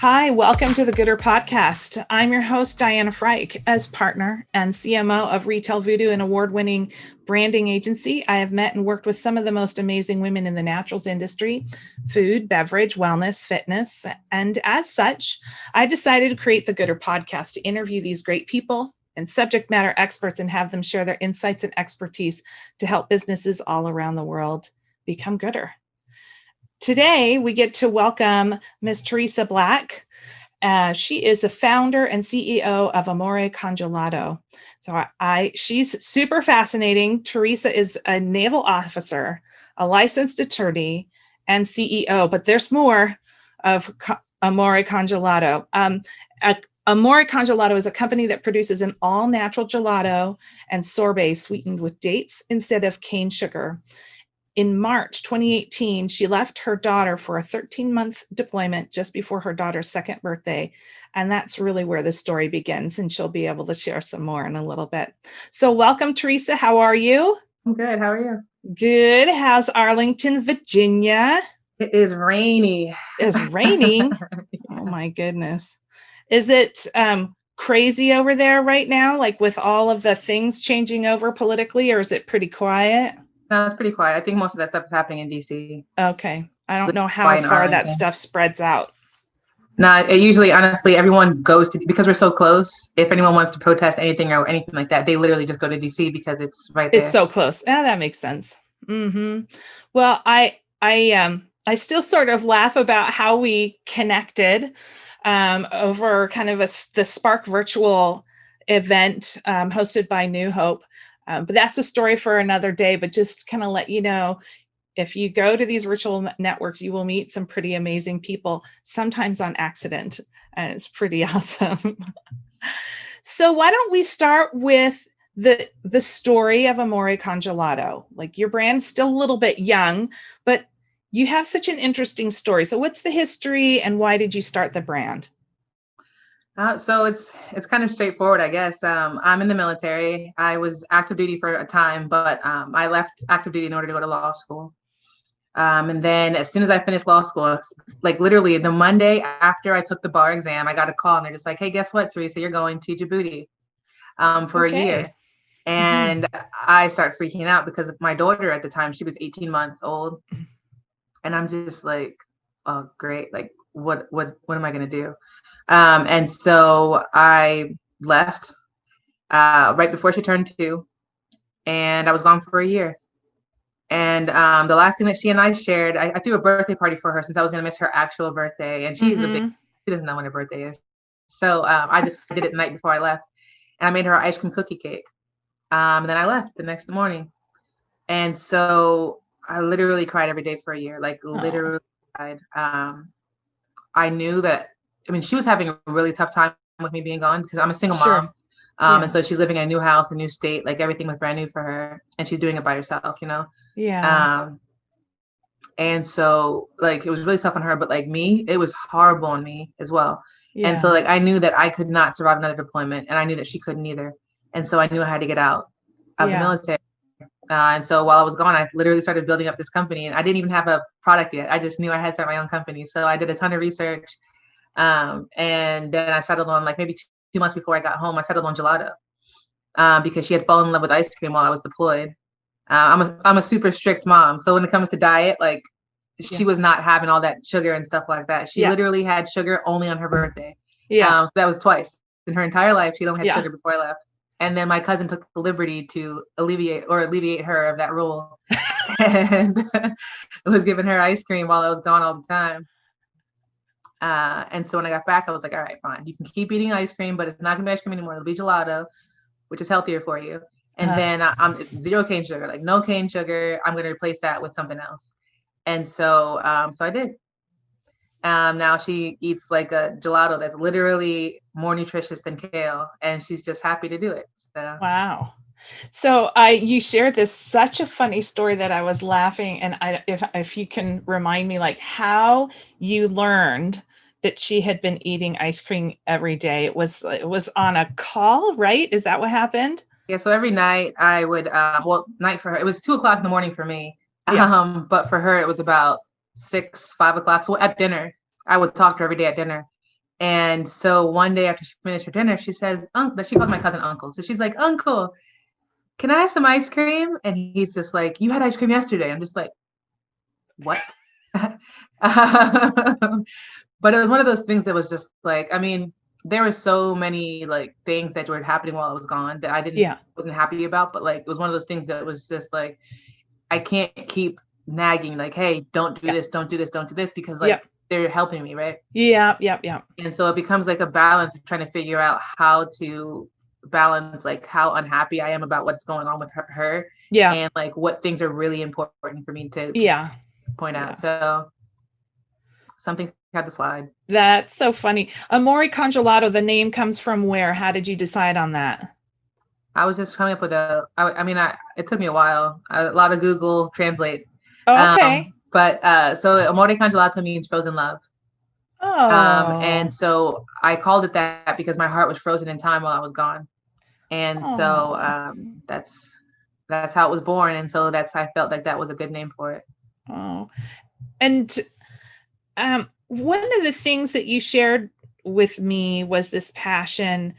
Hi, welcome to the Gooder Podcast. I'm your host, Diana Freich. As partner and CMO of Retail Voodoo, an award-winning branding agency, I have met and worked with some of the most amazing women in the naturals industry, food, beverage, wellness, fitness. And as such, I decided to create the Gooder Podcast to interview these great people and subject matter experts and have them share their insights and expertise to help businesses all around the world become gooder. Today, we get to welcome Ms. Thereasa Black. She is the founder and CEO of Amore Congelato. So she's super fascinating. Tereasa is a naval officer, a licensed attorney, and CEO, but there's more of Amore Congelato. Amore Congelato is a company that produces an all-natural gelato and sorbet sweetened with dates instead of cane sugar. In March 2018, she left her daughter for a 13-month deployment just before her daughter's second birthday. And that's really where the story begins. And she'll be able to share some more in a little bit. So welcome, Tereasa. How are you? I'm good. How are you? Good. How's Arlington, Virginia? It is rainy. It's raining? Oh, my goodness. Is it crazy over there right now, like with all of the things changing over politically, or is it pretty quiet? No, it's pretty quiet. I think most of that stuff is happening in DC. Okay. I don't know how far that stuff spreads out. No, it usually, honestly, everyone goes to, because we're so close, if anyone wants to protest anything or anything like that, they literally just go to DC because it's right there. It's so close. Yeah, that makes sense. Mm-hmm. Well, I still sort of laugh about how we connected over kind of the Spark virtual event hosted by New Hope. But that's a story for another day, but just kind of let you know, if you go to these virtual networks, you will meet some pretty amazing people, sometimes on accident, and it's pretty awesome. So why don't we start with the story of Amore Congelato? Like, your brand's still a little bit young, but you have such an interesting story. So what's the history and why did you start the brand? So it's kind of straightforward, I guess. I'm in the military. I was active duty for a time, but I left active duty in order to go to law school. And then as soon as I finished law school, like literally the Monday after I took the bar exam, I got a call and they're just like, "Hey, guess what, Tereasa, you're going to Djibouti for a year." And I start freaking out because my daughter at the time, she was 18 months old. And I'm just like, "Oh, great. Like, what am I going to do?" And so I left right before she turned 2, and I was gone for a year. And the last thing that she and I shared, I threw a birthday party for her since I was going to miss her actual birthday, and she doesn't know when her birthday is. So I just did it the night before I left, and I made her an ice cream cookie cake. And then I left the next morning, and so I literally cried every day for a year, like literally cried. I knew that. I mean, she was having a really tough time with me being gone because I'm a single mom. And so she's living in a new house, a new state, like everything was brand new for her. And she's doing it by herself, you know? Yeah. And so like, it was really tough on her, but like me, it was horrible on me as well. Yeah. And so like, I knew that I could not survive another deployment, and I knew that she couldn't either. And so I knew I had to get out of the military. And so while I was gone, I literally started building up this company, and I didn't even have a product yet. I just knew I had to start my own company. So I did a ton of research. And then I settled on, like, maybe 2 months before I got home, I settled on gelato because she had fallen in love with ice cream while I was deployed. I'm a super strict mom. So when it comes to diet, like, she was not having all that sugar and stuff like that. She literally had sugar only on her birthday. So that was twice in her entire life. She only had sugar before I left. And then my cousin took the liberty to alleviate her of that rule and was giving her ice cream while I was gone all the time. And so when I got back, I was like, all right, fine. You can keep eating ice cream, but it's not gonna be ice cream anymore. It'll be gelato, which is healthier for you. And then I'm zero cane sugar, like no cane sugar. I'm gonna replace that with something else. And so I did. Now she eats like a gelato that's literally more nutritious than kale, and she's just happy to do it. So. Wow. So you shared this such a funny story that I was laughing, and if you can remind me, like, how you learned that she had been eating ice cream every day. It was on a call, right? Is that what happened? Yeah. So every night I would, night for her, it was 2:00 in the morning for me. But for her, it was about 6, 5 o'clock. So at dinner, I would talk to her every day at dinner. And so one day after she finished her dinner, she says, she called my cousin uncle. So she's like, Uncle, can I have some ice cream? And he's just like, you had ice cream yesterday. I'm just like, what? But it was one of those things that was just like, I mean, there were so many like things that were happening while I was gone that I wasn't happy about. But like, it was one of those things that was just like, I can't keep nagging like, hey, don't do this, don't do this, don't do this, because like they're helping me, right? Yeah. And so it becomes like a balance of trying to figure out how to balance like how unhappy I am about what's going on with her and like what things are really important for me to point out. So something had to slide. That's so funny. Amore Congelato, the name comes from where? How did you decide on that? I was just coming up with it took me a while, a lot of Google Translate. Oh, okay. So Amore Congelato means frozen love. Oh. And so I called it that because my heart was frozen in time while I was gone. And so that's how it was born. And so I felt like that was a good name for it. Oh. And one of the things that you shared with me was this passion,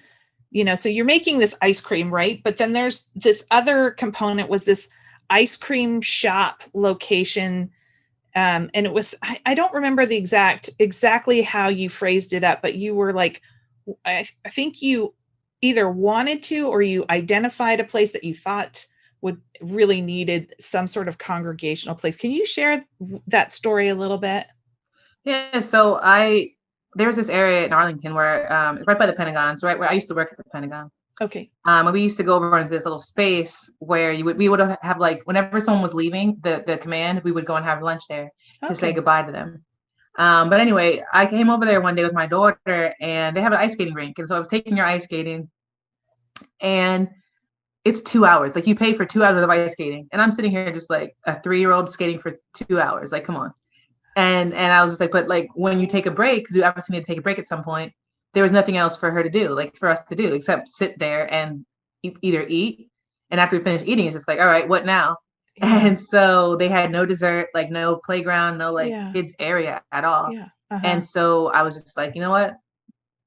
so you're making this ice cream, right? But then there's this other component, was this ice cream shop location. And it was, I don't remember exactly how you phrased it up, but you were like, I think you either wanted to, or you identified a place that you thought would really needed some sort of congregational place. Can you share that story a little bit? Yeah. So there was this area in Arlington where, right by the Pentagon. So right where I used to work at the Pentagon. Okay. And we used to go over into this little space where we would have like, whenever someone was leaving the command, we would go and have lunch there to say goodbye to them. But anyway, I came over there one day with my daughter, and they have an ice skating rink. And so I was taking her ice skating, and it's 2 hours. Like, you pay for 2 hours of ice skating. And I'm sitting here just like a 3-year-old skating for 2 hours. Like, come on. And I was just like, but like, when you take a break, because you obviously need to take a break at some point, there was nothing else for her to do, like for us to do, except sit there and either eat. And after we finished eating, it's just like, all right, what now? Yeah. And so they had no dessert, like no playground, no like kids area at all. Yeah. And so I was just like, you know what?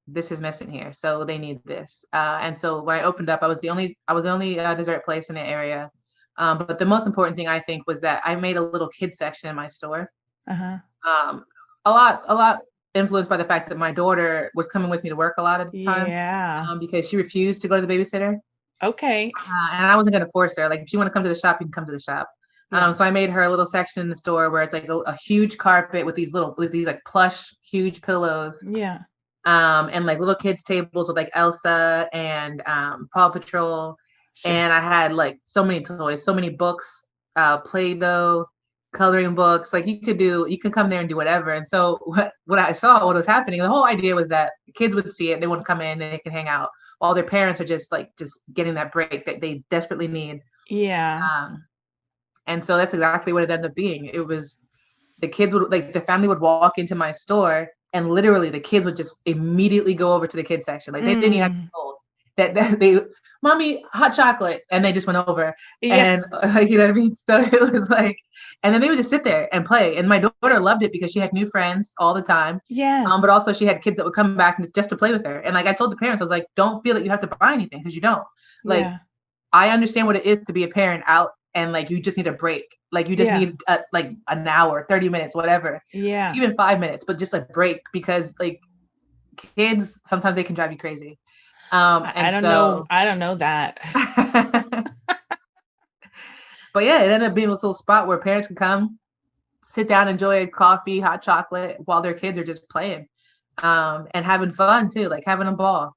This is missing here. So they need this. And so when I opened up, I was the only dessert place in the area. But the most important thing, I think, was that I made a little kid section in my store. A lot influenced by the fact that my daughter was coming with me to work a lot of the time. Because she refused to go to the babysitter. Okay. And I wasn't going to force her. Like, if you want to come to the shop, you can come to the shop. So I made her a little section in the store where it's like a huge carpet with these like plush, huge pillows. Yeah. And like little kids tables with like Elsa and Paw Patrol. Sure. And I had like so many toys, so many books, Play-Doh, coloring books. Like, you could come there and do whatever. And so what I saw, what was happening, the whole idea was that the kids would see it, they would come in and they can hang out, while their parents are just getting that break that they desperately need. Yeah. And so that's exactly what it ended up being. It was, the kids would, like, the family would walk into my store, and literally the kids would just immediately go over to the kids section. Like, they didn't even have to be told that they, Mommy, hot chocolate, and they just went over. And you know what I mean? So it was like, and then they would just sit there and play. And my daughter loved it because she had new friends all the time. Yes. But also she had kids that would come back just to play with her. And like, I told the parents, I was like, don't feel that you have to buy anything, because you don't. Like, I understand what it is to be a parent out, and like, you just need a break. Like, you just need like an hour, 30 minutes, whatever. Yeah. Even 5 minutes, but just a break, because like, kids, sometimes they can drive you crazy. I don't know that. But yeah, it ended up being this little spot where parents can come, sit down, enjoy coffee, hot chocolate, while their kids are just playing, and having fun too, like having a ball.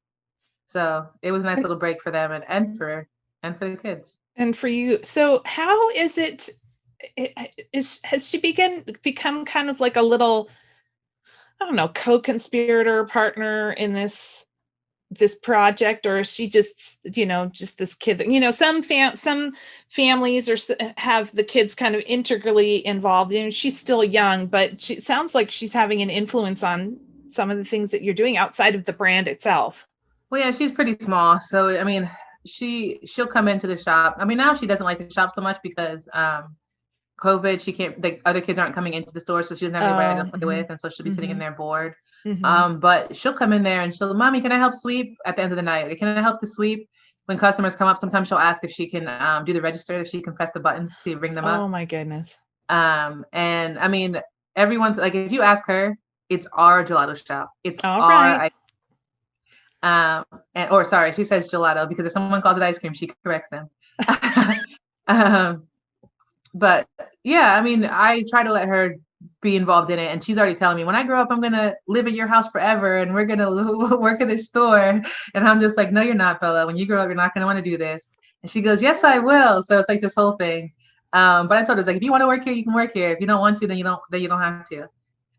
So it was a nice little break for them, and for the kids. And for you. So how is it, has she become kind of like a little, I don't know, co-conspirator partner in this project, or is she just this kid that, some families have the kids kind of integrally involved, and she's still young, but it sounds like she's having an influence on some of the things that you're doing outside of the brand itself. Well, yeah, she's pretty small, so I mean, she'll come into the shop. I mean, now she doesn't like the shop so much because COVID, she can't, the other kids aren't coming into the store, so she doesn't have anybody to play with, and so she'll be sitting in there bored. But she'll come in there and she'll, mommy, can I help sweep at the end of the night? Can I help to sweep? When customers come up, sometimes she'll ask if she can do the register, if she can press the buttons to ring them up. Oh my goodness. And I mean, everyone's like, if you ask her, it's our gelato shop. It's All our, right. or sorry, she says gelato because if someone calls it ice cream, she corrects them. But yeah, I mean, I try to let her be involved in it, and she's already telling me, when I grow up, I'm gonna live at your house forever, and we're gonna work at this store. And I'm just like, no, you're not, Bella. When you grow up, you're not gonna want to do this. And she goes, yes, I will. So it's like this whole thing. But I told her, like, if you want to work here, you can work here. If you don't want to, then you don't have to.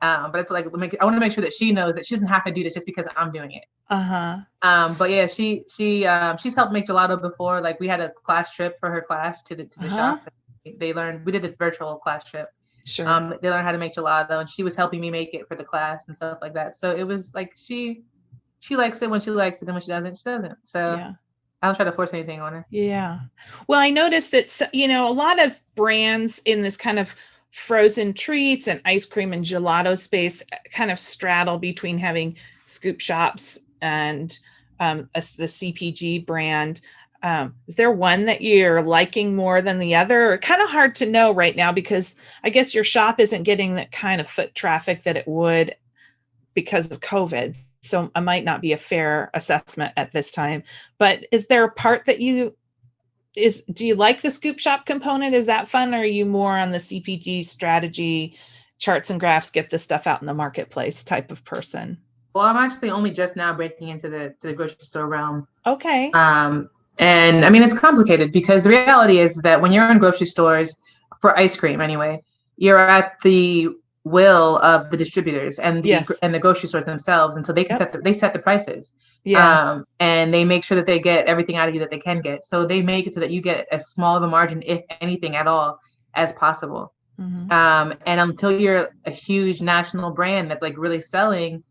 But it's like, I want to make sure that she knows that she doesn't have to do this just because I'm doing it. But yeah, she's helped make gelato before. Like, we had a class trip for her class to the shop. They learned, we did a virtual class trip. Sure. They learned how to make gelato, and she was helping me make it for the class and stuff like that. So it was like, she likes it when she likes it, and when she doesn't, she doesn't. So yeah. I don't try to force anything on her. Yeah. Well, I noticed that, a lot of brands in this kind of frozen treats and ice cream and gelato space kind of straddle between having scoop shops and the CPG brand. Is there one that you're liking more than the other? Kind of hard to know right now, because I guess your shop isn't getting that kind of foot traffic that it would because of COVID. So it might not be a fair assessment at this time. But is there a part that do you like the scoop shop component? Is that fun? Or are you more on the CPG strategy, charts and graphs, get this stuff out in the marketplace type of person? Well, I'm actually only just now breaking into the grocery store realm. Okay. And I mean, it's complicated because the reality is that when you're in grocery stores, for ice cream anyway, you're at the will of the distributors and the grocery stores themselves, and so they can set the prices. Yes. And they make sure that they get everything out of you that they can get. So they make it so that you get as small of a margin, if anything at all, as possible. And until you're a huge national brand that's like really selling,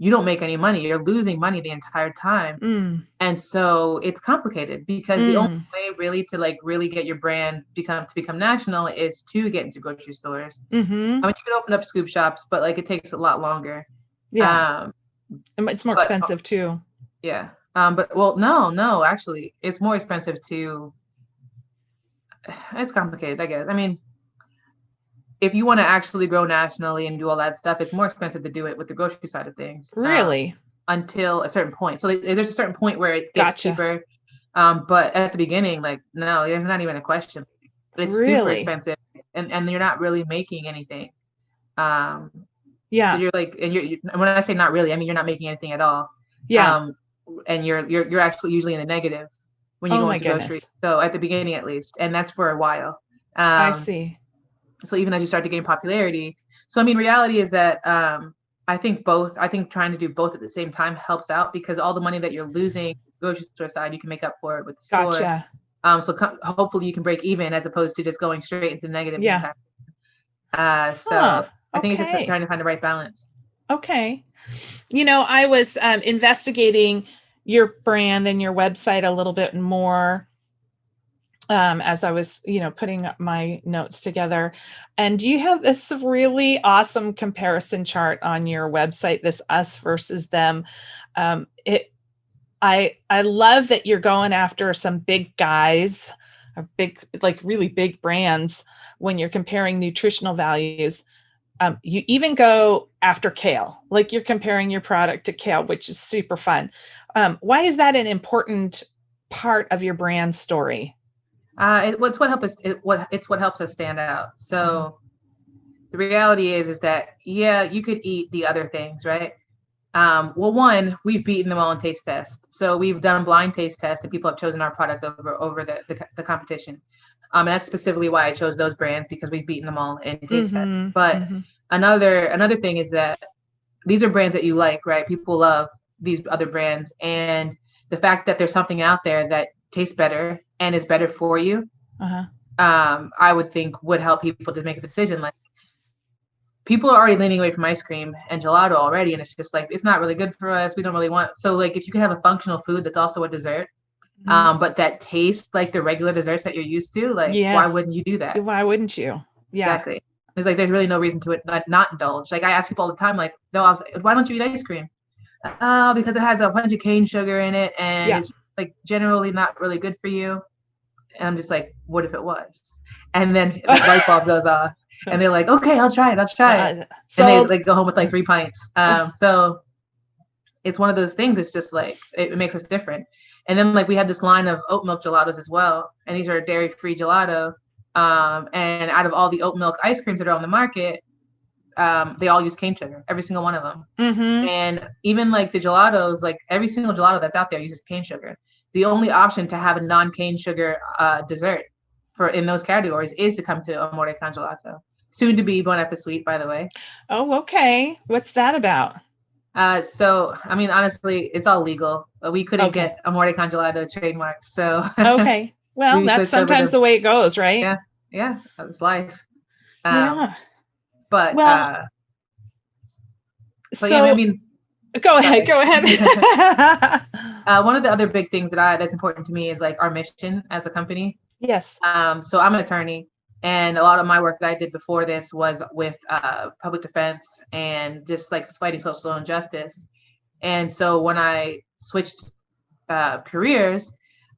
you don't make any money. You're losing money the entire time. And so it's complicated because the only way really to like really get your brand become national is to get into grocery stores. I mean, you can open up scoop shops, but like it takes a lot longer. Yeah. It's more expensive too. Yeah. But well, no, actually it's more expensive it's complicated, I guess. I mean, if you want to actually grow nationally and do all that stuff, it's more expensive to do it with the grocery side of things. Really? Until a certain point. So there's a certain point where it gets cheaper. But at the beginning, like, no, there's not even a question. It's super expensive, and you're not really making anything. So you're like, and when I say not really, I mean you're not making anything at all. Yeah. And you're actually usually in the negative when you go into grocery. So at the beginning, at least, and that's for a while. I see. So even as you start to gain popularity. So I mean, reality is that I think trying to do both at the same time helps out, because all the money that you're losing grocery store side, you can make up for it with the store. Gotcha. So hopefully you can break even as opposed to just going straight into the negative. Yeah. I think it's just trying to find the right balance. Okay. I was investigating your brand and your website a little bit more as I was, putting up my notes together. And you have this really awesome comparison chart on your website, this us versus them. I love that you're going after some big guys, or big, like really big brands when you're comparing nutritional values. You even go after kale, like you're comparing your product to kale, which is super fun. Why is that an important part of your brand story? It's what helps us stand out. So the reality is that, yeah, you could eat the other things, right? Well, one, we've beaten them all in taste tests. So we've done blind taste tests and people have chosen our product over the competition. And that's specifically why I chose those brands, because we've beaten them all in taste tests. But another thing is that these are brands that you like, right? People love these other brands. And the fact that there's something out there that tastes better and is better for you, I would think would help people to make a decision. Like, people are already leaning away from ice cream and gelato already, and it's just like, it's not really good for us. We don't really want. So like, if you could have a functional food that's also a dessert, but that tastes like the regular desserts that you're used to, like, why wouldn't you do that? Why wouldn't you? Yeah. It's like, there's really no reason to not indulge. Like I ask people all the time, like, no, I was like, why don't you eat ice cream? Because it has a bunch of cane sugar in it, and it's like generally not really good for you. And I'm just like, what if it was? And then the light bulb goes off, and they're like, okay, I'll try it. And they like go home with like 3 pints. So it's one of those things. It's just like, it makes us different. And then like we have this line of oat milk gelatos as well. And these are dairy-free gelato. And out of all the oat milk ice creams that are on the market, they all use cane sugar, every single one of them. Mm-hmm. And even like the gelatos, like every single gelato that's out there uses cane sugar. The only option to have a non-cane sugar dessert for in those categories is to come to Amore Congelato. Soon to be Bon Appetit Sweet, by the way. Oh, okay. What's that about? So, I mean, honestly, it's all legal. We couldn't get Amore Congelato trademarked. So, okay. Well, that's sometimes the way it goes, right? Yeah. Yeah. That's life. Yeah. But, so yeah, I mean, go ahead. One of the other big things that's important to me is like our mission as a company. Yes. So I'm an attorney, and a lot of my work that I did before this was with public defense and just like fighting social injustice. And so when I switched careers,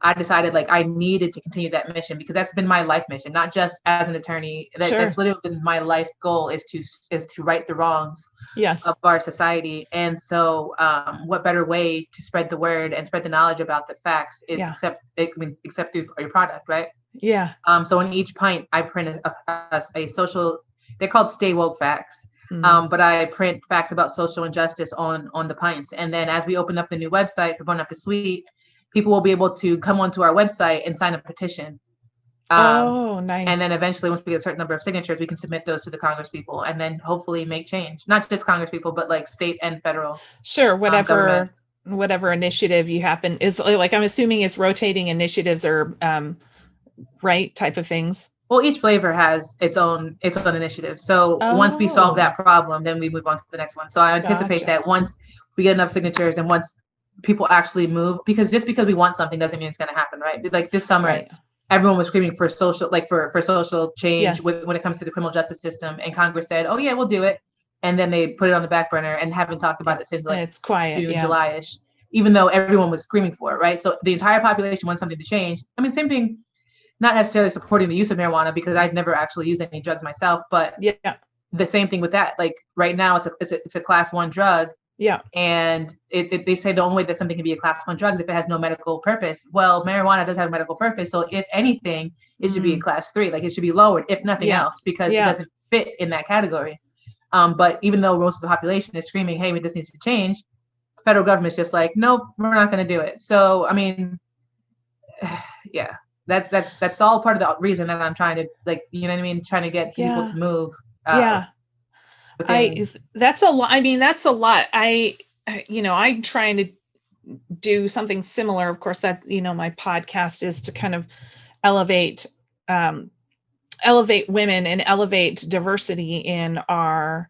I decided like I needed to continue that mission, because that's been my life mission, not just as an attorney. That's literally been my life goal, is to right the wrongs of our society. And so what better way to spread the word and spread the knowledge about the facts except through your product, right? Yeah. So in each pint, I print a social, they're called Stay Woke facts. But I print facts about social injustice on the pints. And then as we open up the new website for Bon Appetit Sweet, people will be able to come onto our website and sign a petition. Nice. And then eventually, once we get a certain number of signatures, we can submit those to the Congress people and then hopefully make change. Not just Congress people, but like state and federal. Sure. Whatever initiative you happen is like, I'm assuming it's rotating initiatives or right type of things. Well, each flavor has its own initiative. So once we solve that problem, then we move on to the next one. So I anticipate that once we get enough signatures and once people actually move, because just because we want something doesn't mean it's going to happen, right? Like this summer, everyone was screaming for social, like for social change when it comes to the criminal justice system, and Congress said, "Oh yeah, we'll do it," and then they put it on the back burner and haven't talked about it since like it's quiet, June, July-ish, even though everyone was screaming for it, right? So the entire population wants something to change. I mean, same thing, not necessarily supporting the use of marijuana, because I've never actually used any drugs myself, but the same thing with that. Like right now, it's a class 1 drug. Yeah. And they say the only way that something can be a class 1 drug is if it has no medical purpose. Well, marijuana does have a medical purpose. So if anything, it should be a class 3. Like it should be lowered, if nothing else, because it doesn't fit in that category. But even though most of the population is screaming, hey, this needs to change, the federal government's just like, nope, we're not going to do it. So, I mean, yeah, that's all part of the reason that I'm trying to, like, you know what I mean? Trying to get people to move. That's a lot. I mean, that's a lot. I'm trying to do something similar. Of course, that, my podcast is to kind of elevate women and elevate diversity in our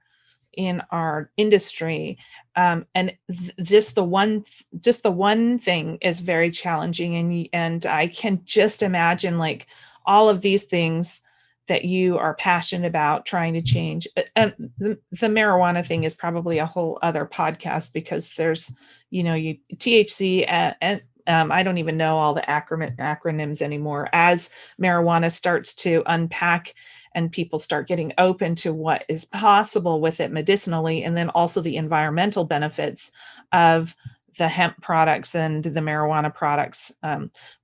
industry. And just the one thing is very challenging. And I can just imagine like all of these things that you are passionate about trying to change. And the marijuana thing is probably a whole other podcast, because there's, THC and I don't even know all the acronyms anymore. As marijuana starts to unpack and people start getting open to what is possible with it medicinally, and then also the environmental benefits of the hemp products and the marijuana products.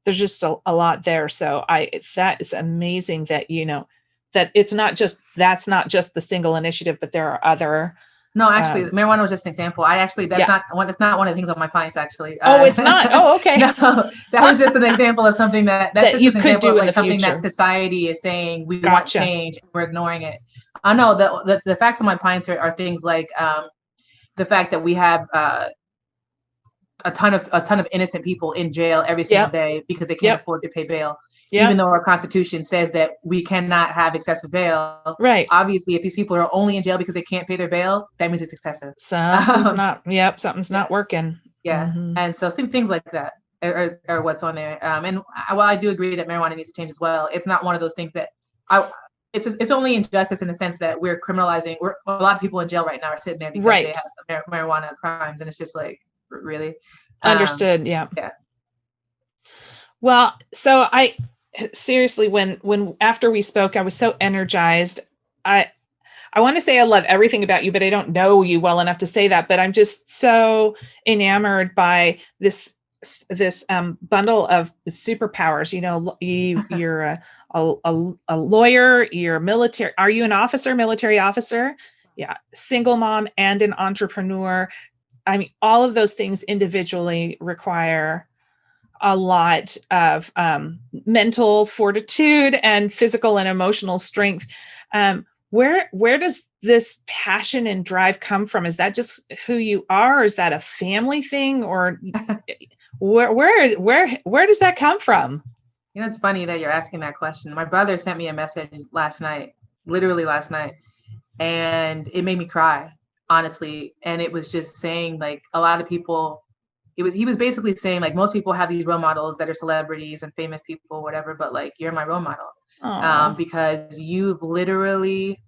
There's just a lot there. So that is amazing that, that that's not just the single initiative, but there are other. No, actually, marijuana was just an example. That's not one of the things on my clients, actually. It's not. Oh, okay. No, that was just an example of something that's just you an could do of, in like, the something future. That society is saying we want change, and we're ignoring it. I know the facts on my pints are things like the fact that we have a ton of innocent people in jail every single day because they can't afford to pay bail. Even though our Constitution says that we cannot have excessive bail. Right. Obviously, if these people are only in jail because they can't pay their bail, that means it's excessive. Something's not working. Yeah. Mm-hmm. And so things like that are what's on there. And while I do agree that marijuana needs to change as well, it's not one of those things that it's only injustice in the sense that we're criminalizing. A lot of people in jail right now are sitting there because they have marijuana crimes, and it's just like, really. Understood. Yeah. Yeah. Well, so I seriously, when after we spoke, I was so energized. I want to say I love everything about you, but I don't know you well enough to say that. But I'm just so enamored by this bundle of superpowers. You know, you're a lawyer, you're military. Are you an officer, military officer? Yeah, single mom and an entrepreneur. I mean, all of those things individually require a lot of mental fortitude and physical and emotional strength. Where does this passion and drive come from? Is that just who you are, or is that a family thing, or where does that come from? You know, it's funny that you're asking that question. My brother sent me a message last night, literally last night, and it made me cry, honestly. And it was just saying, like, a lot of people, he was basically saying, like, most people have these role models that are celebrities and famous people, whatever, but like, you're my role model, because you've literally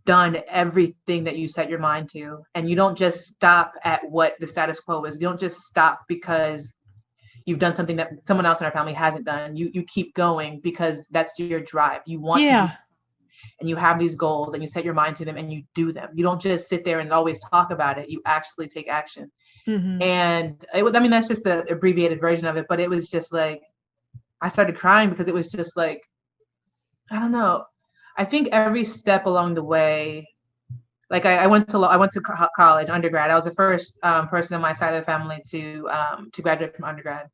done everything that you set your mind to, and you don't just stop at what the status quo is. You don't just stop because you've done something that someone else in our family hasn't done. You keep going because that's your drive. You want to do, and you have these goals, and you set your mind to them, and you do them. You don't just sit there and always talk about it. You actually take action. Mm-hmm. And that's just the abbreviated version of it, but it was just like, I started crying because it was just like, I don't know. I think every step along the way, like I went to college, undergrad. I was the first person on my side of the family to graduate from undergrad.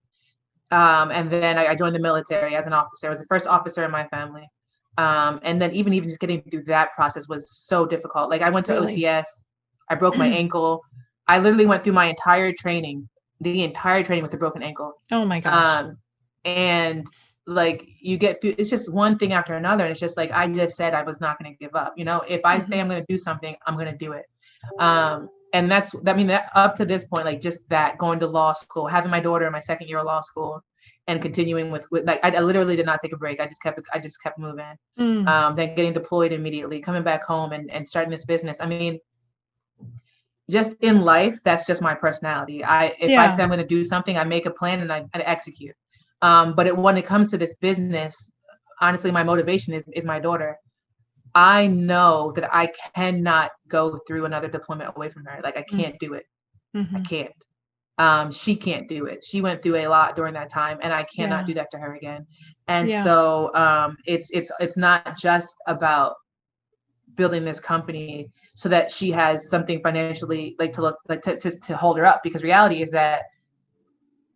And then I joined the military as an officer. I was the first officer in my family. And then even just getting through that process was so difficult. Like, I went to OCS, I broke my ankle. I literally went through my entire training, with a broken ankle. Oh my gosh. And like, you get through, it's just one thing after another. And it's just like, I just said I was not going to give up. You know, if I say I'm going to do something, I'm going to do it. And that up to this point, like, just that, going to law school, having my daughter in my second year of law school, and continuing with like, I literally did not take a break. I just kept moving. Then getting deployed immediately, coming back home, and starting this business. I mean, just in life, that's just my personality. If I say I'm going to do something, I make a plan and I execute. But when it comes to this business, honestly, my motivation is my daughter. I know that I cannot go through another deployment away from her. Like, I can't do it. I can't. She can't do it. She went through a lot during that time, and I cannot do that to her again. And so it's not just about building this company so that she has something financially, like, to look like to hold her up, because reality is that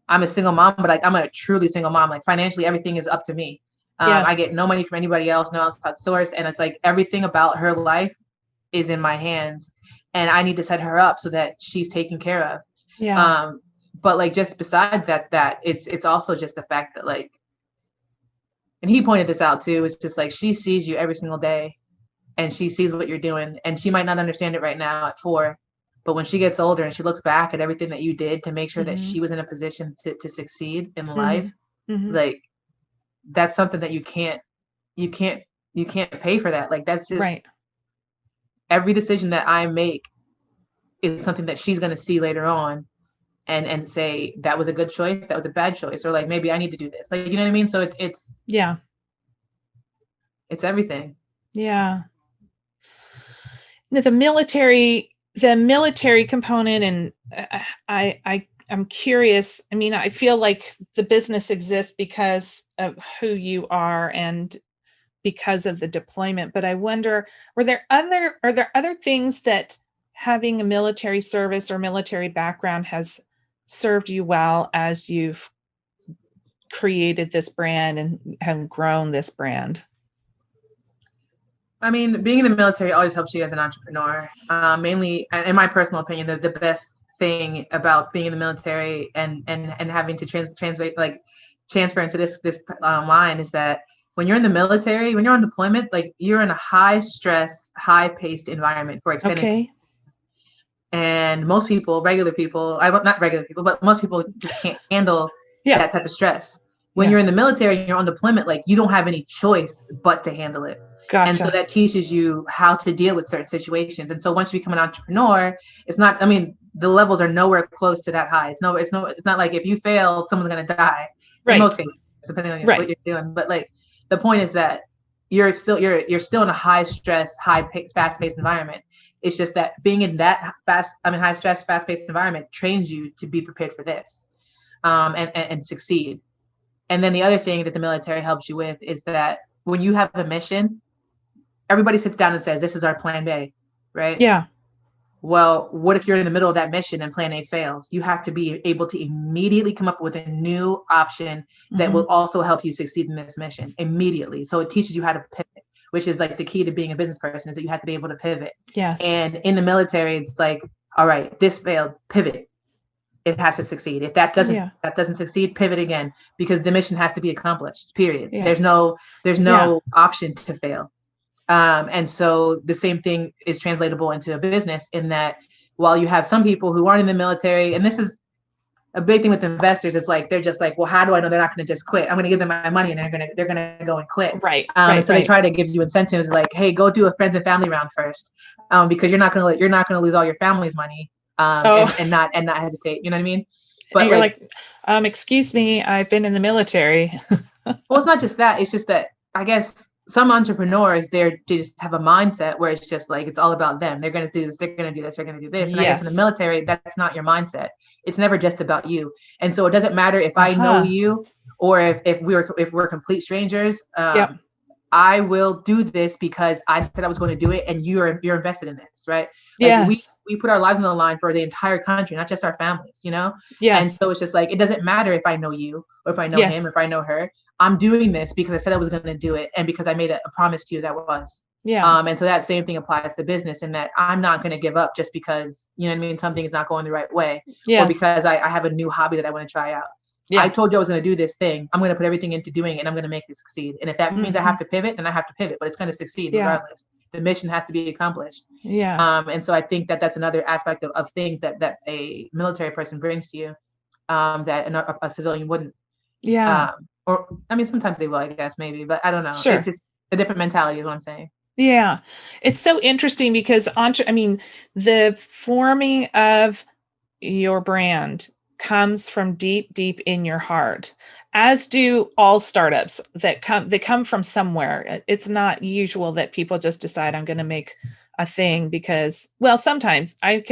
I'm a single mom, but like, I'm a truly single mom. Like, financially, everything is up to me. I get no money from anybody else, no outside source. And it's like, everything about her life is in my hands, and I need to set her up so that she's taken care of. But like, just beside that it's also just the fact that, like, and he pointed this out too, it's just like, she sees you every single day, and she sees what you're doing, and she might not understand it right now at 4, but when she gets older and she looks back at everything that you did to make sure that she was in a position to succeed in life, like, that's something that you can't pay for that. Like, that's just every decision that I make is something that she's going to see later on and say, that was a good choice, that was a bad choice, or like, maybe I need to do this. Like, you know what I mean? So it's everything. Yeah. The military component, and I'm curious. I mean, I feel like the business exists because of who you are and because of the deployment. But I wonder, are there other things that having a military service or military background has served you well as you've created this brand and have grown this brand? I mean, being in the military always helps you as an entrepreneur. Mainly, in my personal opinion, the best thing about being in the military and having to transfer into this line is that when you're in the military, when you're on deployment, like, you're in a high stress, high paced environment for extended. And most people, not regular people, but most people just can't handle that type of stress. When you're in the military and you're on deployment, like, you don't have any choice but to handle it. And so Gotcha. that teaches you how to deal with certain situations. And so once you become an entrepreneur, it's not, I mean, the levels are nowhere close to that high. It's not like if you fail, someone's going to die in most cases, depending on what you're doing. But like, the point is that you're still in a high stress, fast paced environment. It's just that being in that high stress, fast paced environment trains you to be prepared for this, and succeed. And then the other thing that the military helps you with is that when you have a mission, everybody sits down and says, this is our plan B, right? Yeah. Well, what if you're in the middle of that mission and plan A fails? You have to be able to immediately come up with a new option that will also help you succeed in this mission immediately. So it teaches you how to pivot, which is like the key to being a business person, is that you have to be able to pivot. Yes. And in the military, it's like, all right, this failed, pivot. It has to succeed. If that doesn't succeed, pivot again, because the mission has to be accomplished, period. Yeah. There's no option to fail. And so the same thing is translatable into a business, in that while you have some people who aren't in the military, and this is a big thing with investors, it's like, they're just like, well, how do I know they're not going to just quit? I'm going to give them my money and they're going to go and quit. Right. So they try to give you incentives like, hey, go do a friends and family round first, because you're not going to lose all your family's money, and not hesitate. You know what I mean? But and you're like, excuse me, I've been in the military. Well, it's not just that. It's just that, I guess, some entrepreneurs, they just have a mindset where it's just like, it's all about them. They're going to do this. They're going to do this. They're going to do this. And I guess in the military, that's not your mindset. It's never just about you. And so it doesn't matter if I know you, or if we're complete strangers. I will do this because I said I was going to do it, and you're invested in this, right? Like, we put our lives on the line for the entire country, not just our families, you know? Yes. And so it's just like, it doesn't matter if I know you, or if I know him, or if I know her. I'm doing this because I said I was going to do it, and because I made a promise to you that was. Yeah. And so that same thing applies to business, in that I'm not going to give up just because, you know what I mean, something's not going the right way, or because I have a new hobby that I want to try out. Yeah. I told you I was going to do this thing. I'm going to put everything into doing it, and I'm going to make it succeed. And if that means I have to pivot, then I have to pivot, but it's going to succeed regardless. The mission has to be accomplished. Yeah. And so I think that that's another aspect of things that a military person brings to you, that a civilian wouldn't. Yeah. Or, I mean, sometimes they will, I guess, maybe, but I don't know. Sure. It's just a different mentality is what I'm saying. Yeah. It's so interesting because, the forming of your brand comes from deep in your heart, as do all startups that come from somewhere. It's not usual that people just decide, I'm going to make a thing because, well, sometimes I'm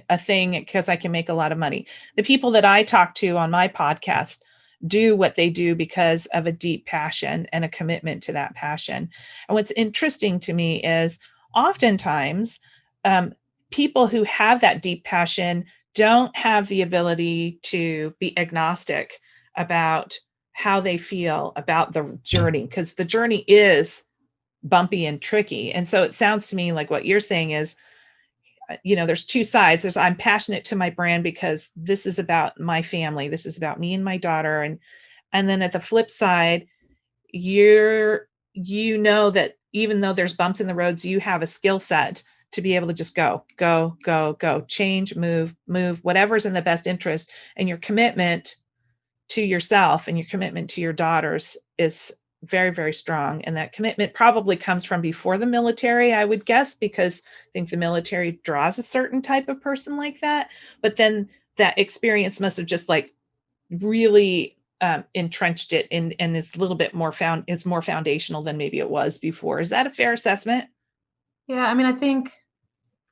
a thing because I can make a lot of money. The people that I talk to on my podcast do what they do because of a deep passion and a commitment to that passion. And what's interesting to me is oftentimes people who have that deep passion don't have the ability to be agnostic about how they feel about the journey, because the journey is bumpy and tricky. And so it sounds to me like what you're saying is, there's two sides. I'm passionate to my brand because this is about my family. This is about me and my daughter. And then at the flip side, that even though there's bumps in the roads, you have a skill set to be able to just go, change, move, whatever's in the best interest. And your commitment to yourself and your commitment to your daughters is very, very strong. And that commitment probably comes from before the military, I would guess, because I think the military draws a certain type of person like that. But then that experience must have just like really entrenched it and is a little bit more more foundational than maybe it was before. Is that a fair assessment? Yeah. I mean, I think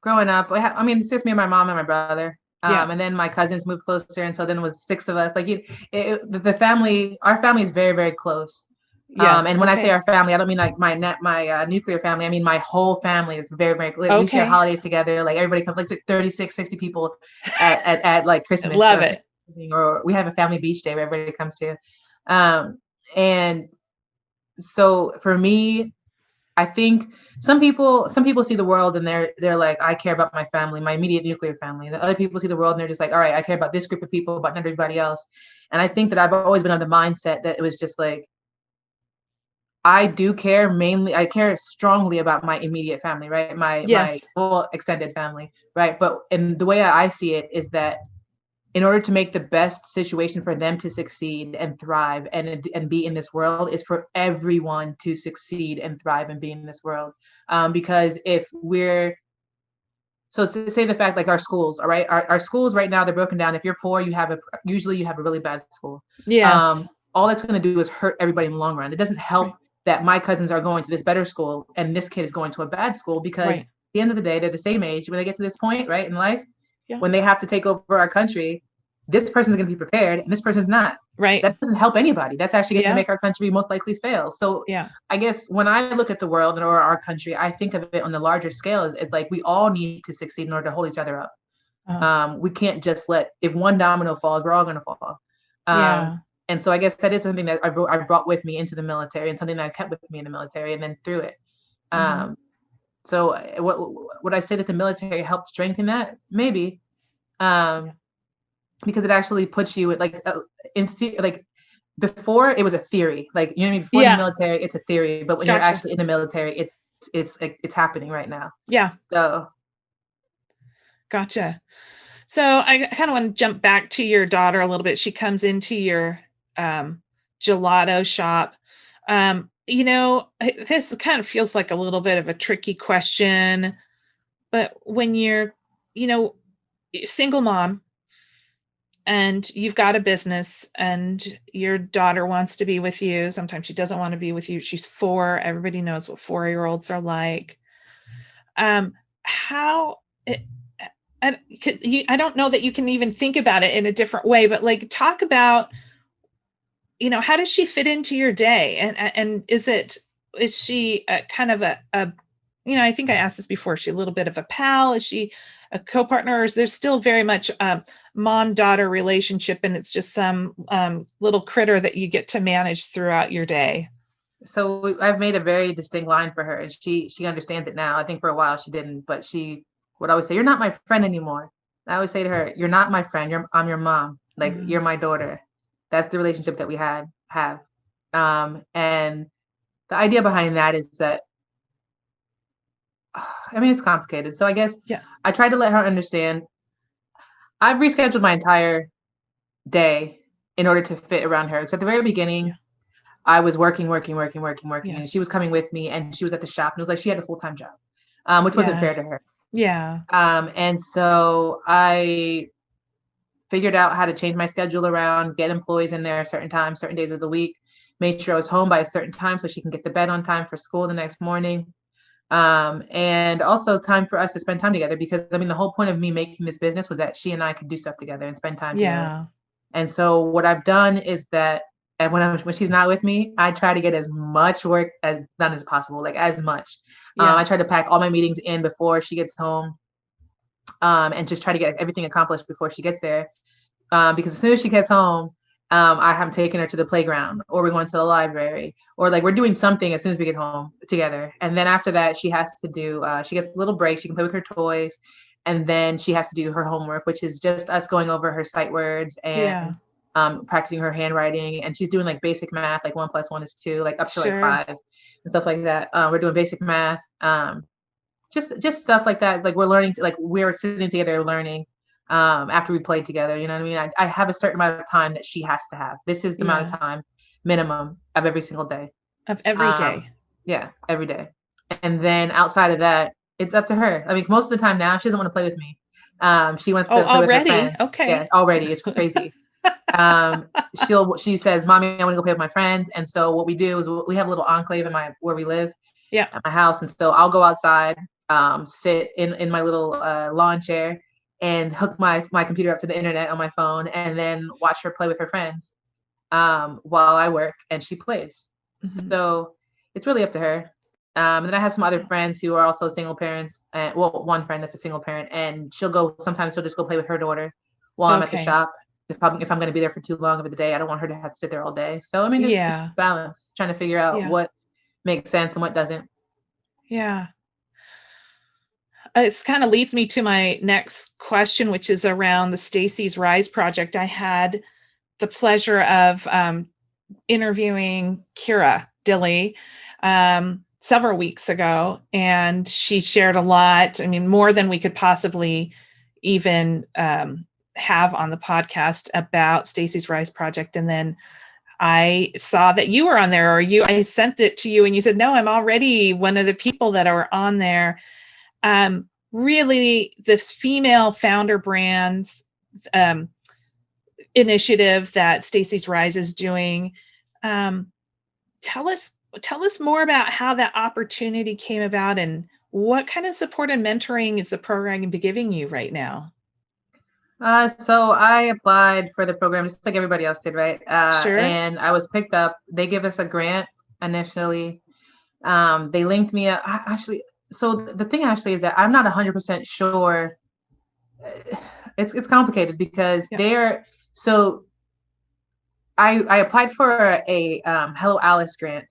growing up, it's just me and my mom and my brother. And then my cousins moved closer. And so then it was 6 of us. Like the family, our family is very, very close. Yes. And when I say our family, I don't mean like my nuclear family. I mean, my whole family is very, very close. We share holidays together. Like everybody comes, like 36, 60 people at like Christmas. Love it. Or we have a family beach day where everybody comes to. And so for me, I think some people see the world and they're like, I care about my family, my immediate nuclear family. The other people see the world and they're just like, all right, I care about this group of people, but not everybody else. And I think that I've always been of the mindset that it was just like, I care strongly about my immediate family, right? My full extended family, right? But and the way I see it is that in order to make the best situation for them to succeed and thrive and be in this world is for everyone to succeed and thrive and be in this world. Because if we're, so say the fact, like our schools, all right, our schools right now, they're broken down. If you're poor, usually you have a really bad school. Yes. All that's going to do is hurt everybody in the long run. It doesn't help Right. that my cousins are going to this better school and this kid is going to a bad school, because Right. at the end of the day, they're the same age when they get to this point, right, in life, Yeah. when they have to take over our country. This person's going to be prepared and this person's not. Right. That doesn't help anybody. That's actually going to Yeah. make our country most likely fail. So Yeah. I guess when I look at the world or our country, I think of it on the larger scale. It's like we all need to succeed in order to hold each other up. We can't just if one domino falls, we're all going to fall. Yeah. And so I guess that is something that I brought with me into the military, and something that I kept with me in the military and then through it. So would I say that the military helped strengthen that? Maybe. Because it actually puts you like like before it was a theory, like, you know what I mean? Before the military, it's a theory, but when you're actually in the military, it's happening right now. Yeah. So. Gotcha. So I kind of want to jump back to your daughter a little bit. She comes into your gelato shop. You know, this kind of feels like a little bit of a tricky question, but when you're, you know, single mom and you've got a business and your daughter wants to be with you, sometimes she doesn't want to be with you. She's 4. Everybody knows what 4-year-olds are like. I don't know that you can even think about it in a different way, but like, talk about, you know, how does she fit into your day? And is she kind of a, you know, I think I asked this before, is she a little bit of a pal? Is she a co-partner, or is there still very much a mom-daughter relationship and it's just some little critter that you get to manage throughout your day? So I've made a very distinct line for her, and she understands it now. I think for a while she didn't, but she would always say, "You're not my friend anymore." I always say to her, "You're not my friend. I'm your mom. Like, you're my daughter." That's the relationship that we have. And the idea behind that is that, I mean, it's complicated. So I guess I tried to let her understand. I've rescheduled my entire day in order to fit around her. Because at the very beginning, I was working, and she was coming with me, and she was at the shop, and it was like she had a full-time job, which wasn't fair to her. Yeah. And so I figured out how to change my schedule around, get employees in there certain times, certain days of the week, made sure I was home by a certain time so she can get to bed on time for school the next morning. And also time for us to spend time together, because I mean, the whole point of me making this business was that she and I could do stuff together and spend time together. And so what I've done is that, and when she's not with me, I try to get as much work done as possible, like as much. I try to pack all my meetings in before she gets home, and just try to get everything accomplished before she gets there. Because as soon as she gets home, I have taken her to the playground, or we're going to the library, or like we're doing something as soon as we get home together. And then after that, she has to do, she gets a little break. She can play with her toys. And then she has to do her homework, which is just us going over her sight words and practicing her handwriting. And she's doing like basic math, like 1 + 1 is 2, like up to like 5 and stuff like that. We're doing basic math, just stuff like that. Like we're learning, like we're sitting together learning after we played together. You know what I mean? I have a certain amount of time that she has to have. This is the amount of time minimum of every single day. Of every day. Yeah, every day. And then outside of that, it's up to her. I mean, most of the time now, she doesn't want to play with me. She wants to play with her friends. Okay. Yeah, already. It's crazy. She says, "Mommy, I want to go play with my friends." And so what we do is we have a little enclave where we live at my house. And so I'll go outside, sit in my little lawn chair and hook my computer up to the internet on my phone, and then watch her play with her friends while I work and she plays. So it's really up to her. And then I have some other friends who are also single parents. Well, one friend that's a single parent, and sometimes she'll just go play with her daughter while I'm at the shop. If I'm going to be there for too long of the day, I don't want her to have to sit there all day. So I mean, just balance, trying to figure out what makes sense and what doesn't. Yeah. It kind of leads me to my next question, which is around the Stacy's Rise project. I had the pleasure of interviewing Kira Dilly several weeks ago, and she shared a lot. I mean, more than we could possibly even have on the podcast about Stacy's Rise Project. And then I saw that you were on there, or I sent it to you and you said, no, I'm already one of the people that are on there. Really, this female founder brands initiative that Stacy's Rise is doing. Tell us more about how that opportunity came about and what kind of support and mentoring is the program giving you right now? So I applied for the program just like everybody else did, right? Sure. And I was picked up. They give us a grant initially. They linked me up. So the thing actually is that I'm not 100% sure. It's complicated because so I applied for a Hello Alice grant,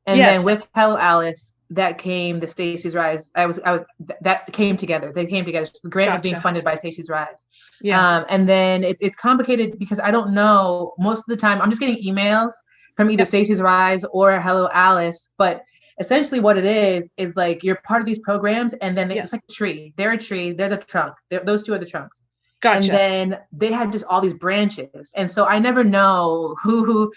and then with Hello Alice, that came the Stacy's Rise. That came together. They came together. So the grant was being funded by Stacy's Rise. And then it's complicated because I don't know. Most of the time, I'm just getting emails from either Stacy's Rise or Hello Alice. But essentially, what it is like you're part of these programs, and then it's like a tree. They're a tree. They're the trunk. Those two are the trunks. Gotcha. And then they have just all these branches, and so I never know who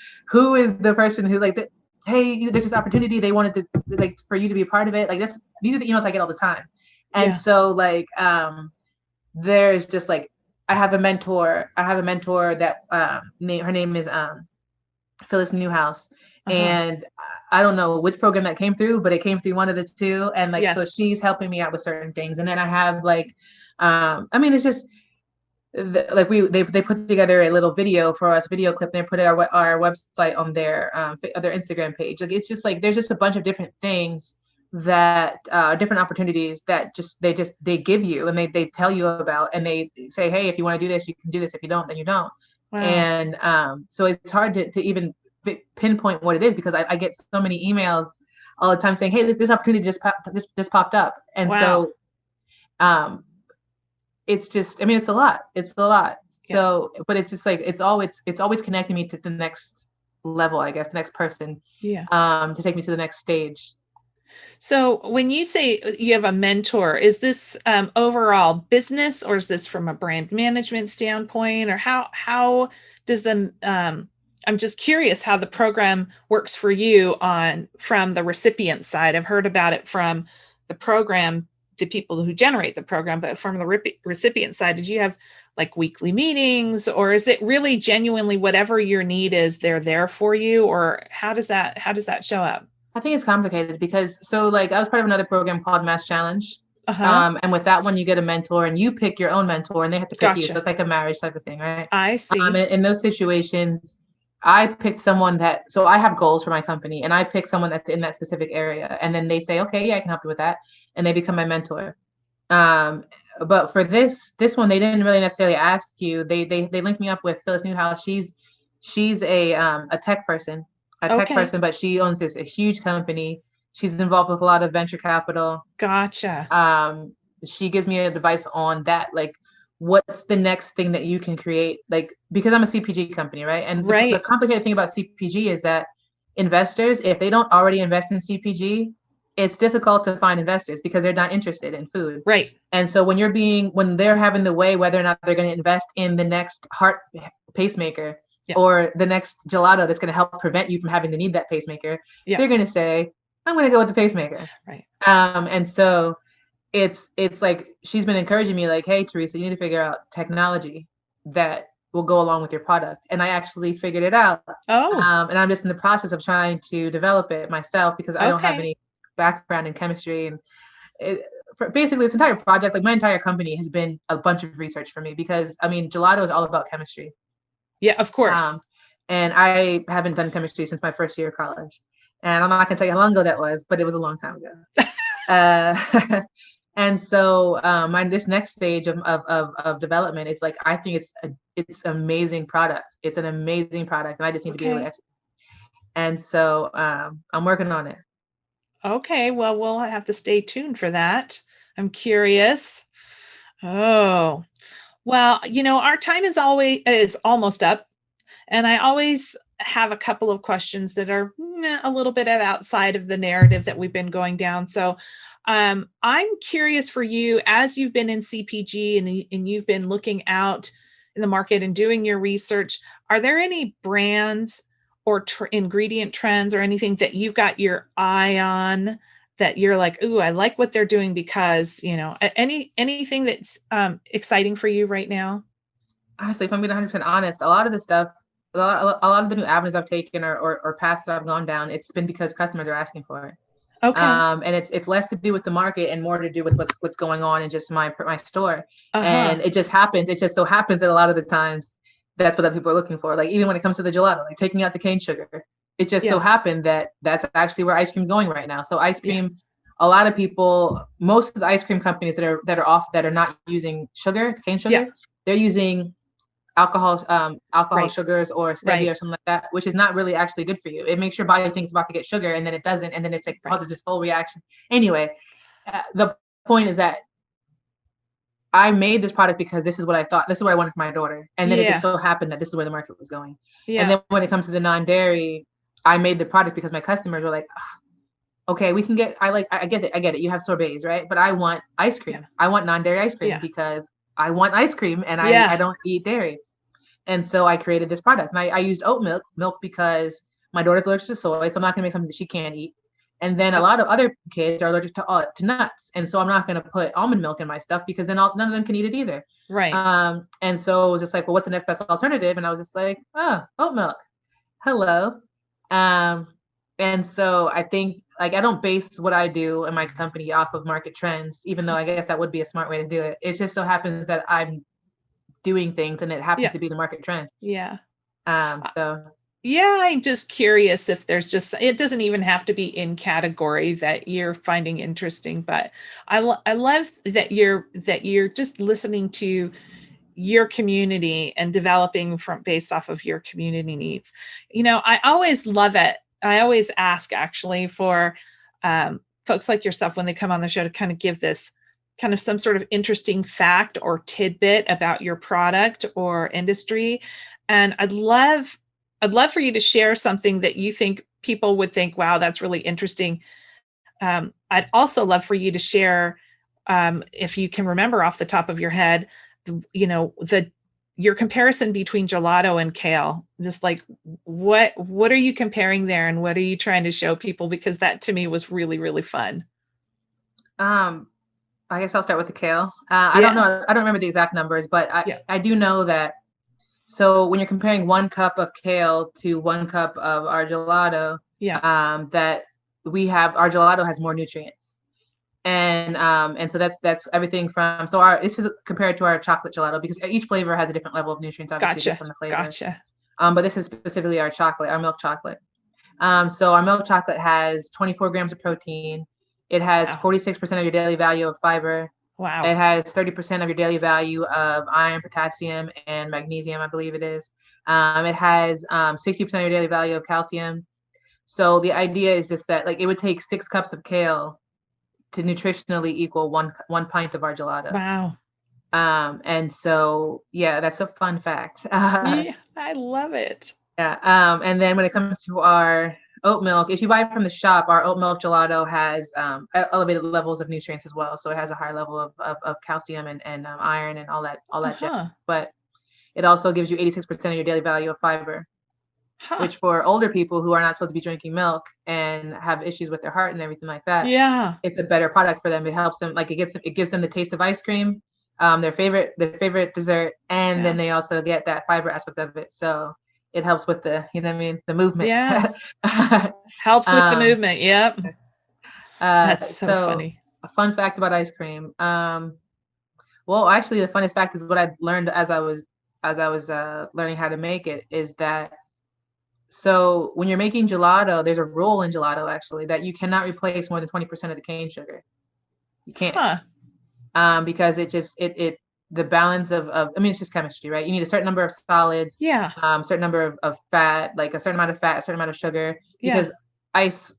is the person who like. Hey, there's this opportunity. They wanted to like for you to be a part of it. Like these are the emails I get all the time. And so like there's just like I have a mentor that her name is Phyllis Newhouse. And I don't know which program that came through, but it came through one of the two. And like so she's helping me out with certain things. And then I have like I mean it's just like they put together a little video for us, video clip. They put our website on their Instagram page. Like it's just like there's just a bunch of different things that different opportunities that they give you and they tell you about, and they say, hey, if you want to do this, you can do this. If you don't, then you don't. Wow. And so it's hard to even pinpoint what it is because I get so many emails all the time saying, hey, this opportunity just popped up, and so it's just, I mean, it's a lot. So, but it's just like, it's always connecting me to the next level, I guess, the next person, to take me to the next stage. So when you say you have a mentor, is this overall business, or is this from a brand management standpoint, or how does I'm just curious how the program works for you from the recipient side. I've heard about it from the program to people who generate the program, but from the recipient side, did you have like weekly meetings, or is it really genuinely whatever your need is, they're there for you, or how does that show up? I think it's complicated because so like I was part of another program called Mass Challenge. And with that one, you get a mentor and you pick your own mentor and they have to pick you. So it's like a marriage type of thing, right? I see. In those situations, I picked someone so I have goals for my company and I pick someone that's in that specific area. And then they say, okay, yeah, I can help you with that. And they become my mentor. But for this one, they didn't really necessarily ask you. They linked me up with Phyllis Newhouse. She's a tech person, but she owns a huge company. She's involved with a lot of venture capital. Gotcha. She gives me advice on that, like what's the next thing that you can create, like because I'm a CPG company, right? And the complicated thing about CPG is that investors, if they don't already invest in CPG, it's difficult to find investors because they're not interested in food. Right. And so when they're having the way whether or not they're going to invest in the next heart pacemaker or the next gelato that's going to help prevent you from having to need that pacemaker, they're going to say, I'm going to go with the pacemaker. Right. And so it's like she's been encouraging me like, hey, Tereasa, you need to figure out technology that will go along with your product. And I actually figured it out. And I'm just in the process of trying to develop it myself because I don't have any background in chemistry. And basically this entire project, like my entire company has been a bunch of research for me because I mean, gelato is all about chemistry. Yeah, of course. And I haven't done chemistry since my first year of college. And I'm not going to tell you how long ago that was, but it was a long time ago. And so this next stage of development, it's like, I think it's an amazing product. It's an amazing product. And I just need to be able to execute. And so I'm working on it. Okay. Well, we'll have to stay tuned for that. I'm curious. Oh, well, our time is almost up. And I always have a couple of questions that are a little bit outside of the narrative that we've been going down. So I'm curious for you, as you've been in CPG and you've been looking out in the market and doing your research, are there any brands or ingredient trends or anything that you've got your eye on that you're like, ooh, I like what they're doing because, anything that's exciting for you right now? Honestly, if I'm being 100% honest, a lot of the stuff, a lot of the new avenues I've taken or paths that I've gone down, it's been because customers are asking for it. Okay. And it's less to do with the market and more to do with what's going on in just my store. And it just so happens that a lot of the times that's what other people are looking for. Like even when it comes to the gelato, like taking out the cane sugar, it just so happened that that's actually where ice cream's going right now. So ice cream, a lot of people, most of the ice cream companies that are not using cane sugar, they're using alcohol sugars or stevia or something like that, which is not really actually good for you. It makes your body think it's about to get sugar and then it doesn't, and then it's like causes this whole reaction. Anyway, the point is that I made this product because this is what I thought, this is what I wanted for my daughter, and then it just so happened that this is where the market was going. And then when it comes to the non-dairy, I made the product because my customers were like, okay, we can get, I get it, you have sorbets, right? But I want ice cream. I want non-dairy ice cream because I want ice cream and I don't eat dairy. And so I created this product. And I used oat milk because my daughter's allergic to soy, so I'm not gonna make something that she can't eat. And then a lot of other kids are allergic to nuts. And so I'm not gonna put almond milk in my stuff because then none of them can eat it either. Right. And so it was just like, well, what's the next best alternative? And I was just like, oat milk. Hello. And so I think like I don't base what I do in my company off of market trends, even though I guess that would be a smart way to do it. It just so happens that I'm doing things and it happens to be the market trend. Yeah. So I'm just curious if there's just, it doesn't even have to be in category that you're finding interesting, but I love that you're just listening to your community and developing based off of your community needs. I always love it. I always ask actually for folks like yourself when they come on the show to kind of give this kind of some sort of interesting fact or tidbit about your product or industry. And I'd love for you to share something that you think people would think, wow, that's really interesting. I'd also love for you to share, if you can remember off the top of your head, your comparison between gelato and kale. Just like what are you comparing there, and what are you trying to show people? Because that to me was really, really fun. I guess I'll start with the kale. I don't know. I don't remember the exact numbers, but I do know that. So when you're comparing 1 cup of kale to 1 cup of our gelato, that our gelato has more nutrients. And so that's everything from, this is compared to our chocolate gelato because each flavor has a different level of nutrients, obviously, from the flavor. Gotcha. But this is specifically our milk chocolate. So our milk chocolate has 24 grams of protein. It has 46% of your daily value of fiber. Wow. It has 30% of your daily value of iron, potassium, and magnesium, I believe it is. It has 60% of your daily value of calcium. So the idea is just that like it would take 6 cups of kale to nutritionally equal one pint of our gelato. Wow. And so that's a fun fact. Yeah, I love it. Yeah. And then when it comes to our oat milk, if you buy it from the shop, our oat milk gelato has elevated levels of nutrients as well. So it has a high level of calcium and iron and all that jazz. But it also gives you 86% of your daily value of fiber, which for older people who are not supposed to be drinking milk and have issues with their heart and everything like that, it's a better product for them. It helps them, like it gives them the taste of ice cream, their favorite dessert, and then they also get that fiber aspect of it. So it helps with the, the movement. Yes. Helps with the movement. Yep. That's so funny. A fun fact about ice cream. Well, actually, the funnest fact is what I learned as I was learning how to make it is that. So when you're making gelato, there's a rule in gelato actually that you cannot replace more than 20% of the cane sugar. You can't. Because it just the balance of it's just chemistry, right? You need a certain number of solids, certain number of fat, like a certain amount of fat, a certain amount of sugar, because ice,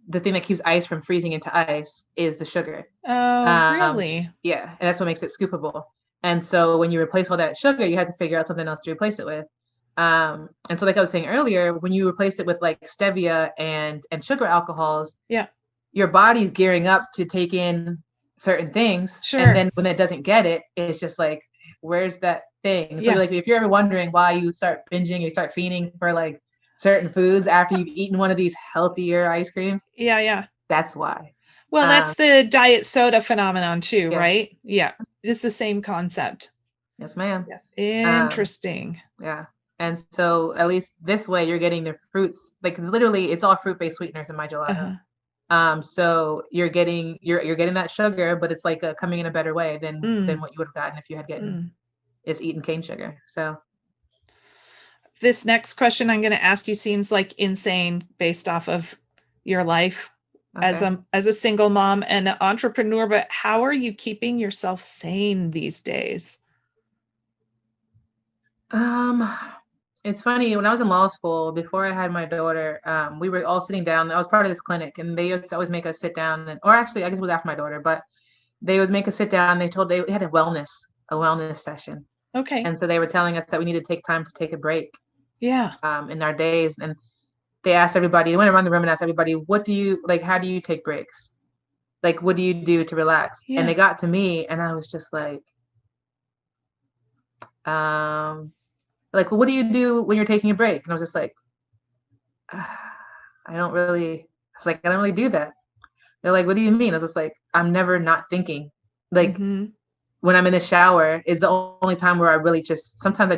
the thing that keeps ice from freezing into ice is the sugar. Oh, really? Yeah, and that's what makes it scoopable. And so when you replace all that sugar, you have to figure out something else to replace it with. And so like I was saying earlier, when you replace it with like stevia and sugar alcohols, your body's gearing up to take in certain things. And then when it doesn't get it, it's just like, where's that thing. So like, if you're ever wondering why you start binging, you start fiending for like certain foods after you've eaten one of these healthier ice creams. Yeah. That's why. Well, that's the diet soda phenomenon too, yeah. right? Yeah. It's the same concept. Yes, ma'am. Yes. Interesting. Yeah. And so at least this way you're getting the fruits, like literally it's all fruit-based sweeteners in my gelato. So you're getting that sugar, but it's like coming in a better way than what you would have gotten if you had eaten cane sugar. So this next question I'm going to ask you seems like insane based off of your life as a single mom and an entrepreneur, but how are you keeping yourself sane these days? It's funny, when I was in law school, before I had my daughter, we were all sitting down. I was part of this clinic, and they would always make us sit down, or actually, I guess it was after my daughter, but they would make us sit down. They had a wellness session. Okay. And so they were telling us that we need to take time to take a break. Yeah. In our days, and they asked everybody. They went around the room and asked everybody, "What do you like? How do you take breaks? Like, what do you do to relax?" And they got to me, and I was just like, well, what do you do when you're taking a break? And I was just like, I don't really do that. They're like, what do you mean? I was just like, I'm never not thinking. Like when I'm in the shower is the only time where I really sometimes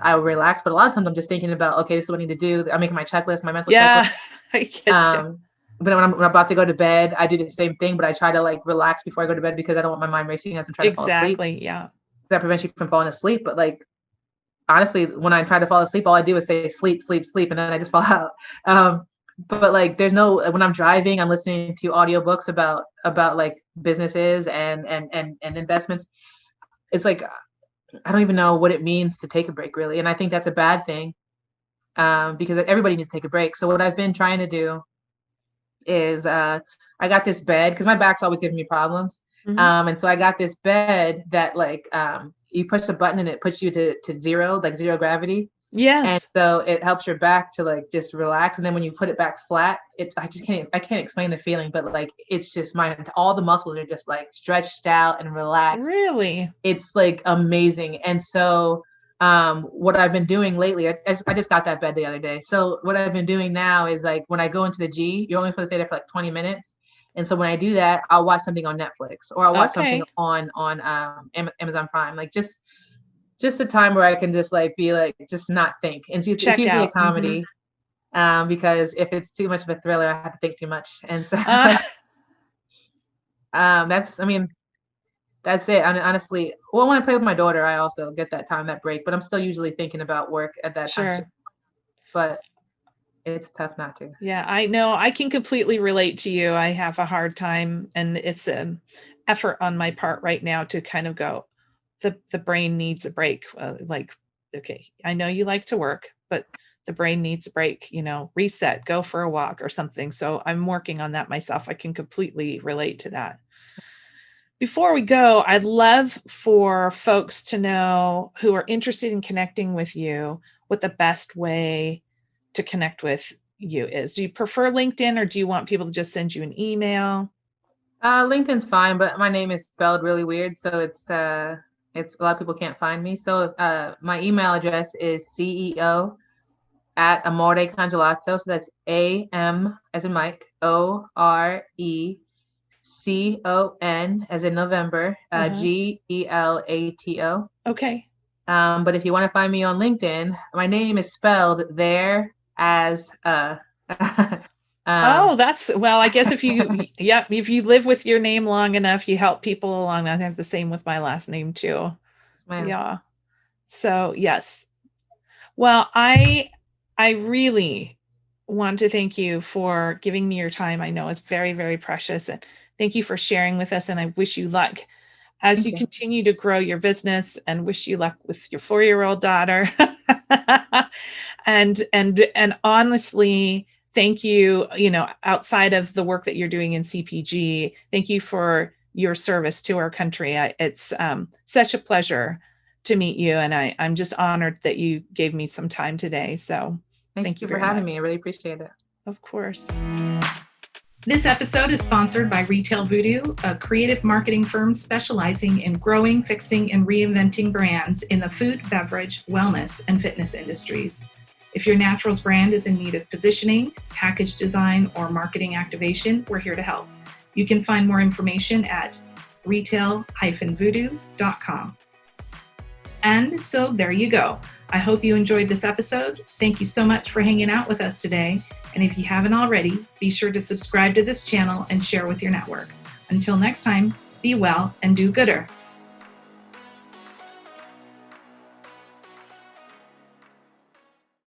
I will relax, but a lot of times I'm just thinking about, okay, this is what I need to do. I'm making my checklist, my mental checklist. I get you. But when I'm about to go to bed, I do the same thing, but I try to like relax before I go to bed because I don't want my mind racing as I'm trying to fall asleep. Exactly. Yeah. That prevents you from falling asleep. But like, honestly, when I try to fall asleep, all I do is say sleep, sleep, sleep, and then I just fall out. But like, when I'm driving, I'm listening to audiobooks about like businesses and investments. It's like, I don't even know what it means to take a break, really. And I think that's a bad thing, because everybody needs to take a break. So what I've been trying to do is, I got this bed because my back's always giving me problems. And so I got this bed that like, you push the button and it puts you to zero, like zero gravity. Yes. And so it helps your back to like just relax. And then when you put it back flat, I can't explain the feeling, but like, it's just all the muscles are just like stretched out and relaxed. Really? It's like amazing. And so, what I've been doing lately, I just got that bed the other day. So what I've been doing now is like, when I go into the G, you're only supposed to stay there for like 20 minutes. And so when I do that, I'll watch something on Netflix or I'll watch something on Amazon Prime, like just the time where I can just like be like, just not think. And it's usually a comedy, because if it's too much of a thriller, I have to think too much. And so that's it. I mean, honestly, well, when I play with my daughter, I also get that break, but I'm still usually thinking about work at that time. But it's tough not to. Yeah, I know. I can completely relate to you. I have a hard time, and it's an effort on my part right now to kind of go, the brain needs a break. Like, okay, I know you like to work, but the brain needs a break, reset, go for a walk or something. So I'm working on that myself. I can completely relate to that. Before we go, I'd love for folks to know who are interested in connecting with you, what the best way to connect with you is. Do you prefer LinkedIn, or do you want people to just send you an email? LinkedIn's fine, but my name is spelled really weird, so it's a lot of people can't find me. So my email address is CEO at Amore Congelato. So that's AM as in Mike, ORECON as in November, GELATO. Okay. But if you want to find me on LinkedIn, my name is spelled there as I guess if you live with your name long enough, you help people along. I have the same with my last name too. Yeah. So yes. Well, I really want to thank you for giving me your time. I know it's very, very precious, and thank you for sharing with us. And I wish you luck as you continue to grow your business, and wish you luck with your 4-year-old daughter. and honestly, thank you, outside of the work that you're doing in CPG, thank you for your service to our country. It's such a pleasure to meet you. And I'm just honored that you gave me some time today. So thank you for having me. I really appreciate it. Of course. This episode is sponsored by Retail Voodoo, a creative marketing firm specializing in growing, fixing, and reinventing brands in the food, beverage, wellness, and fitness industries. If your naturals brand is in need of positioning, package design, or marketing activation, we're here to help. You can find more information at retail-voodoo.com. And so there you go. I hope you enjoyed this episode. Thank you so much for hanging out with us today. And if you haven't already, be sure to subscribe to this channel and share with your network. Until next time, be well and do gooder.